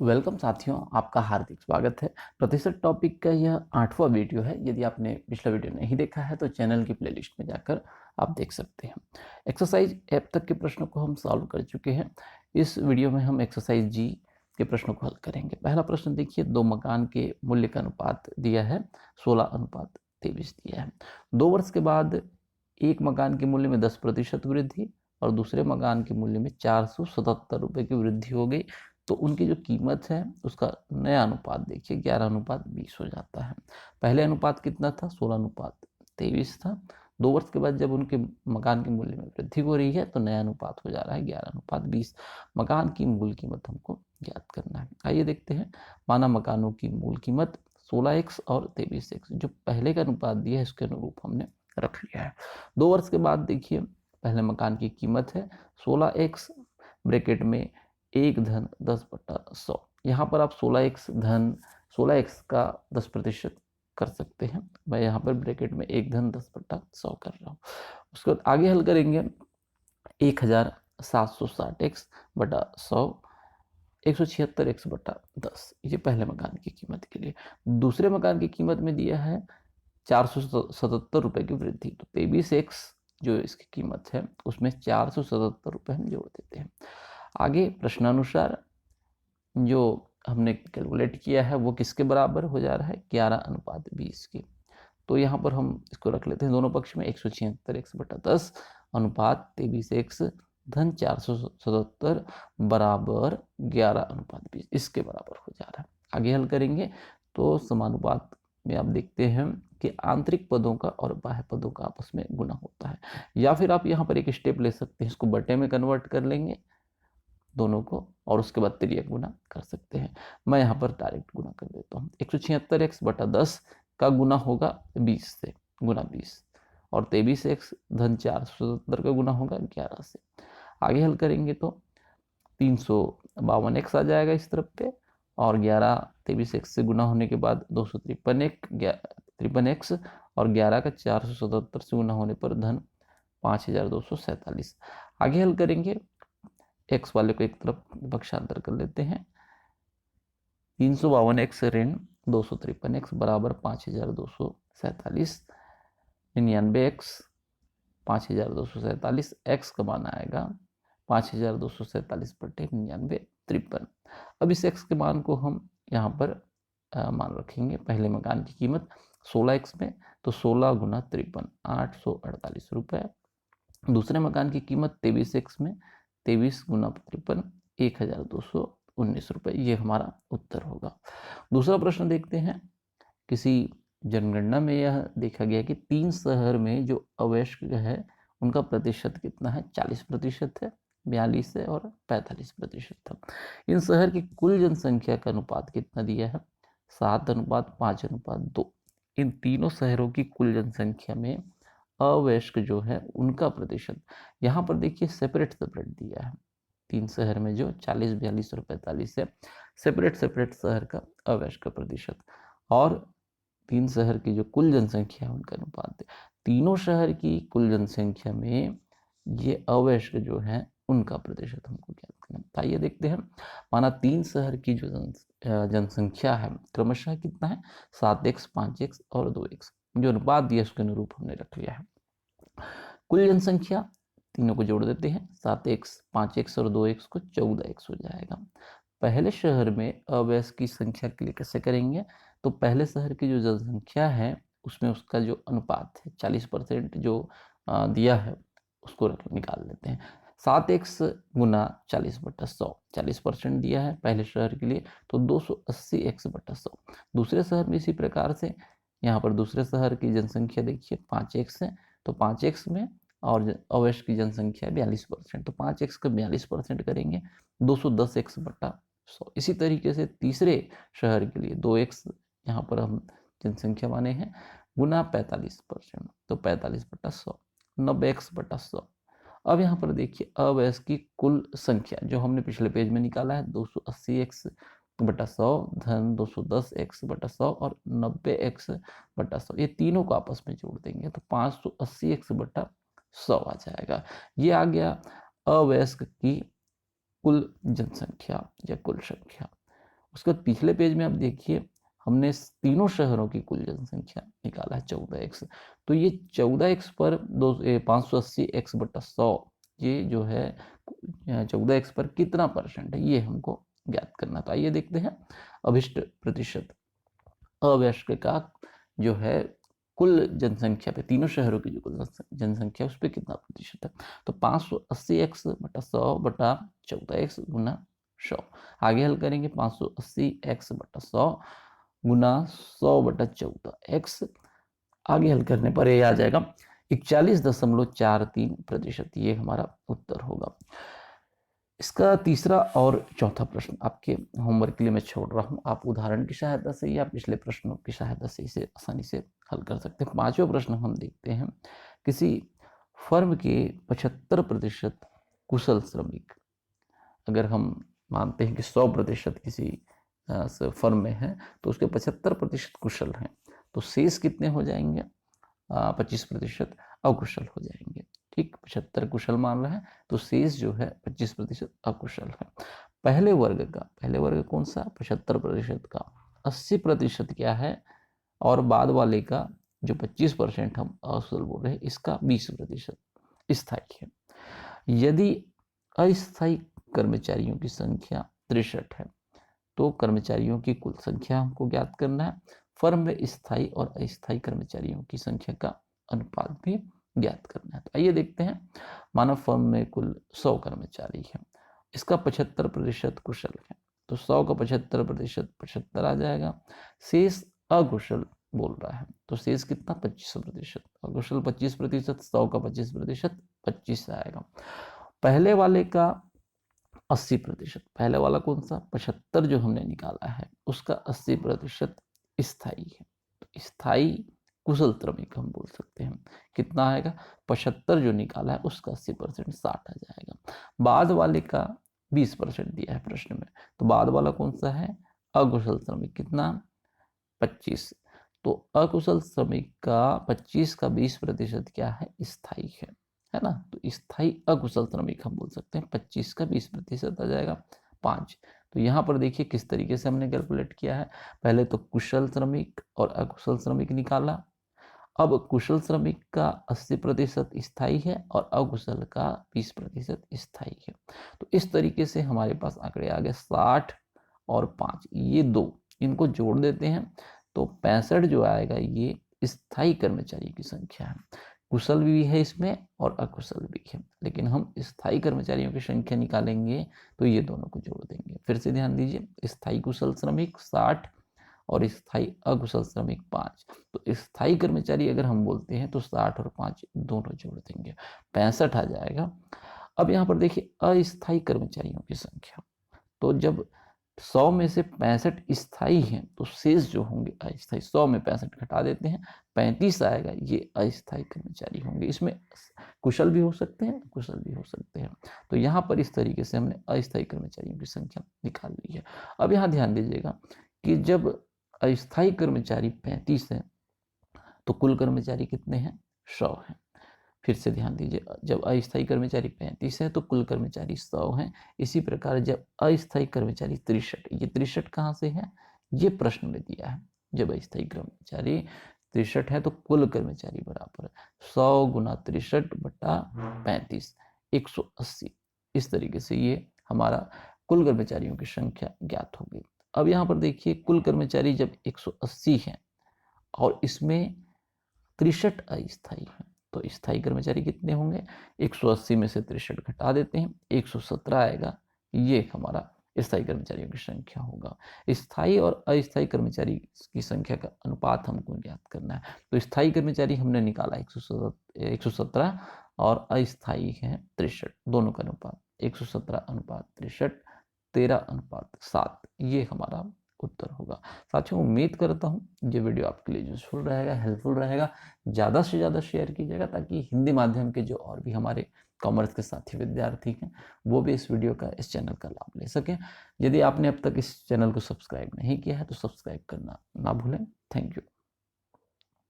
Welcome साथियों, आपका हार्दिक स्वागत है। प्रतिशत टॉपिक का यह 8वां वीडियो है। यदि आपने पिछला वीडियो नहीं देखा है तो चैनल की प्लेलिस्ट में जाकर आप देख सकते हैं। एक्सरसाइज ऐप तक के प्रश्नों को हम सॉल्व कर चुके हैं। इस वीडियो में हम एक्सरसाइज जी के प्रश्नों को हल करेंगे। पहला प्रश्न देखिए, 2 मकान के मूल्य का अनुपात दिया है 16:23 दिया है। 2 वर्ष के बाद एक मकान के मूल्य में 10% वृद्धि और दूसरे मकान के मूल्य में 477 रुपये की वृद्धि हो गई, तो उनकी जो कीमत है उसका नया अनुपात देखिए 11:20 हो जाता है। पहले अनुपात कितना था? 16:23 था। 2 वर्ष के बाद जब उनके मकान के मूल्य में वृद्धि हो रही है तो नया अनुपात हो जा रहा है 11:20। मकान की मूल कीमत हमको ज्ञात करना है। आइए देखते हैं। माना मकानों की मूल कीमत 16x और 23x, जो पहले का अनुपात दिया है इसके अनुरूप हमने रख लिया है। 2 वर्ष के बाद देखिए, पहले मकान की कीमत है 16x, ब्रैकेट में 1 धन 10/100। यहाँ पर आप 16x का 10% कर सकते हैं। मैं यहाँ पर ब्रैकेट में 1 धन 10/100 कर रहा हूँ। उसके बाद आगे हल करेंगे। 1760x/100, 176x/10, ये पहले मकान की कीमत के लिए। दूसरे मकान की कीमत में दिया है 477 रुपये की वृद्धि, तो 23x जो इसकी कीमत है उसमें 477 रुपये हम जोड़ देते हैं। आगे प्रश्नानुसार जो हमने कैलकुलेट किया है वो किसके बराबर हो जा रहा है? 11:20 की। तो यहाँ पर हम इसको रख लेते हैं दोनों पक्ष में 176x/10 अनुपात 23x धन 477 बराबर 11:20, इसके बराबर हो जा रहा है। आगे हल करेंगे तो समानुपात में आप देखते हैं कि आंतरिक पदों का और बाह्य पदों का आपस में गुना होता है। या फिर आप यहाँ पर एक स्टेप ले सकते हैं, इसको बटे में कन्वर्ट कर लेंगे दोनों को, और उसके बाद तिर्यक गुना कर सकते हैं। मैं यहाँ पर डायरेक्ट गुना कर देता हूँ। 176x/10 का गुना होगा 20 से, गुना 20, और 23x धन 477 का गुना होगा 11 से। आगे हल करेंगे तो 352x आ जाएगा इस तरफ पे, और 11 23x से गुना होने के बाद 253x, और 11 का 477 से गुना होने पर धन 5247। आगे हल करेंगे, x वाले को एक तरफ पक्षांतर कर लेते हैं। 352x ऋण 253x बराबर 5247। 99x 5247, x का मान आएगा 5247/99, 53। अब इस x के मान को हम यहाँ पर मान रखेंगे। पहले मकान की कीमत 16x में, तो 16 गुना 53, 848 रुपये। दूसरे मकान की कीमत 23x में, 23 गुना 53, 1219 रुपये। ये हमारा उत्तर होगा। दूसरा प्रश्न देखते हैं। किसी जनगणना में यह देखा गया कि 3 शहर में जो अवयस्क है उनका प्रतिशत कितना है? 40% है, 42 है और 45% था। इन शहर की कुल जनसंख्या का अनुपात कितना दिया है? 7:5:2। इन तीनों शहरों की कुल जनसंख्या में अवयस्क जो है उनका प्रतिशत, यहाँ पर देखिए सेपरेट सेपरेट दिया है। 3 शहर में जो 40, 42 और 45 है, सेपरेट सेपरेट शहर का अवयस्क का प्रतिशत, और 3 शहर की जो कुल जनसंख्या है उनका अनुपात है। तीनों शहर की कुल जनसंख्या में ये अवयस्क जो है उनका प्रतिशत हमको ज्ञात करना है। आइए देखते हैं। माना 3 शहर की जो जनसंख्या है क्रमशः कितना है? 7x, 5x और 2x। जो अनुपात दिया उसके अनुरूप हमने रख लिया है। कुल जनसंख्या तीनों को जोड़ देते हैं, 7x, 5x और 2x को 14x हो जाएगा। पहले शहर में अवयस्क की संख्या के लिए कैसे करेंगे? तो पहले शहर की जो जनसंख्या है उसमें उसका जो अनुपात है 40% जो दिया है उसको निकाल लेते हैं। 7x गुना 40/100, 40% दिया है पहले शहर के लिए, तो 280x/100। दूसरे शहर में इसी प्रकार से, यहाँ पर दूसरे शहर की जनसंख्या देखिए 5x है, तो 5x में, और अवयस्क की जनसंख्या 42%, तो 5x का 42% करेंगे 210x/100। इसी तरीके से तीसरे शहर के लिए 2x यहाँ पर हम जनसंख्या माने हैं, गुना 45%, तो 45/100, 90x/100। अब यहाँ पर देखिए अवयस्क की कुल संख्या जो हमने पिछले पेज में निकाला है 280x/100 धन 210x/100 और 90x/100, ये तीनों को आपस में जोड़ देंगे तो 580x/100 आ जाएगा। ये आ गया अवयस्क की कुल जनसंख्या या कुल संख्या। उसके बाद पिछले पेज में आप देखिए हमने तीनों शहरों की कुल जनसंख्या निकाला है 14x। तो ये 14x पर 580x/100 ये जो है 14x पर कितना परसेंट है ये हमको ज्ञात करना। तो आइए देखते हैं अभिष्ट प्रतिशत अवयस्क का जो है कुल जनसंख्या पे, तीनों शहरों की जो कुल जनसंख्या उस पर कितना प्रतिशत है। तो 580x/100/14x गुना 100। आगे हल करेंगे 580x/100 गुना 100/14x। आगे हल करने पर ये आ जाएगा 41.43%। ये हमारा उत्तर होगा। इसका तीसरा और चौथा प्रश्न आपके होमवर्क के लिए मैं छोड़ रहा हूं। आप उदाहरण की सहायता से या पिछले प्रश्नों की सहायता से इसे आसानी से हल कर सकते हैं। पांचवा प्रश्न हम देखते हैं, किसी फर्म के 75% कुशल श्रमिक, अगर हम मानते हैं कि 100% किसी फर्म में है तो उसके 75% कुशल हैं, तो शेष कितने हो जाएंगे? 25% अकुशल हो जाएंगे। ठीक, 75 कुशल मान रहे हैं तो शेष जो है 25% अकुशल है। पहले वर्ग कौन सा? 75% का 80% क्या है, और बाद वाले का जो 25% हम अकुशल बोल रहे हैं इसका 20% स्थायी है। यदि अस्थायी कर्मचारियों की संख्या 63 है तो कर्मचारियों की कुल संख्या हमको ज्ञात करना है। फर्म में स्थायी और अस्थायी कर्मचारियों की संख्या का अनुपात भी ज्ञात करना है। तो आइए देखते हैं, मानव फर्म में कुल 100 कर्मचारी है, इसका 75% कुशल है, तो 100 का 75% 75 आ जाएगा। शेष अकुशल बोल रहा है तो शेष कितना? 25%। अकुशल 25%, 100 का 25% 25 आएगा। पहले वाले का 80%, पहले वाला कौन सा? 75 जो हमने निकाला है उसका 80% स्थायी है, तो स्थायी कुशल श्रमिक हम बोल सकते हैं। कितना आएगा? 75 जो निकाला है उसका 80% 60 आ जाएगा। बाद वाले का 20% दिया है प्रश्न में, तो बाद वाला कौन सा है? अकुशल श्रमिक। कितना? 25। तो अकुशल श्रमिक का 25 का 20% क्या है? स्थायी है ना। तो स्थायी अकुशल श्रमिक हम बोल सकते हैं 25 का 20% आ जाएगा 5। तो यहाँ पर देखिए किस तरीके से हमने कैलकुलेट किया है। पहले तो कुशल श्रमिक और अकुशल श्रमिक निकाला, अब कुशल श्रमिक का 80% स्थायी है और अकुशल का 20% स्थायी है। तो इस तरीके से हमारे पास आंकड़े आ गए 60 और 5, ये दो इनको जोड़ देते हैं तो 65 जो आएगा ये स्थायी कर्मचारी की संख्या है। कुशल भी है इसमें और अकुशल भी है, लेकिन हम स्थायी कर्मचारियों की संख्या निकालेंगे तो ये दोनों को जोड़ देंगे। फिर से ध्यान दीजिए, स्थायी कुशल श्रमिक 60 और स्थायी अकुशल श्रमिक 5। तो स्थायी कर्मचारी अगर हम बोलते हैं तो 60 और 5 दोनों जोड़ देंगे, 65 आ जाएगा। अब यहाँ पर देखिए अस्थायी कर्मचारियों की संख्या, तो जब 100 में से 65 स्थायी हैं तो शेष जो होंगे अस्थायी, 100 में 65 घटा देते हैं 35 आएगा, ये अस्थायी कर्मचारी होंगे। इसमें कुशल भी हो सकते हैं, कुशल भी हो सकते हैं। तो यहाँ पर इस तरीके से हमने अस्थायी कर्मचारियों की संख्या निकाल ली है। अब यहाँ ध्यान दीजिएगा कि जब अस्थायी कर्मचारी 35 है तो कुल कर्मचारी कितने हैं? 100 हैं। फिर से ध्यान दीजिए, जब अस्थायी कर्मचारी 35 है तो कुल कर्मचारी 100 हैं। इसी प्रकार जब अस्थायी कर्मचारी 63, ये 63 कहाँ से है? ये प्रश्न में दिया है। जब अस्थायी कर्मचारी 63 है तो कुल कर्मचारी बराबर 100 गुना 63/35 180। इस तरीके से ये हमारा कुल कर्मचारियों की संख्या ज्ञात होगी। अब यहाँ पर देखिए कुल कर्मचारी जब 180 हैं और इसमें 63 अस्थायी हैं तो स्थायी कर्मचारी कितने होंगे? 180 में से 63 घटा देते हैं 117 आएगा, ये हमारा स्थायी कर्मचारियों की संख्या होगा। स्थायी और अस्थायी कर्मचारी की संख्या का अनुपात हमको ज्ञात करना है। तो स्थायी कर्मचारी हमने निकाला 117 और अस्थायी है 63, दोनों का अनुपात 117/63 13/7, ये हमारा उत्तर होगा। साथियों उम्मीद करता हूँ ये वीडियो आपके लिए यूजफुल रहेगा, हेल्पफुल रहेगा। ज़्यादा से ज़्यादा शेयर कीजिएगा ताकि हिंदी माध्यम के जो और भी हमारे कॉमर्स के साथी विद्यार्थी हैं वो भी इस वीडियो का, इस चैनल का लाभ ले सकें। यदि आपने अब तक इस चैनल को सब्सक्राइब नहीं किया है तो सब्सक्राइब करना ना भूलें। Thank you.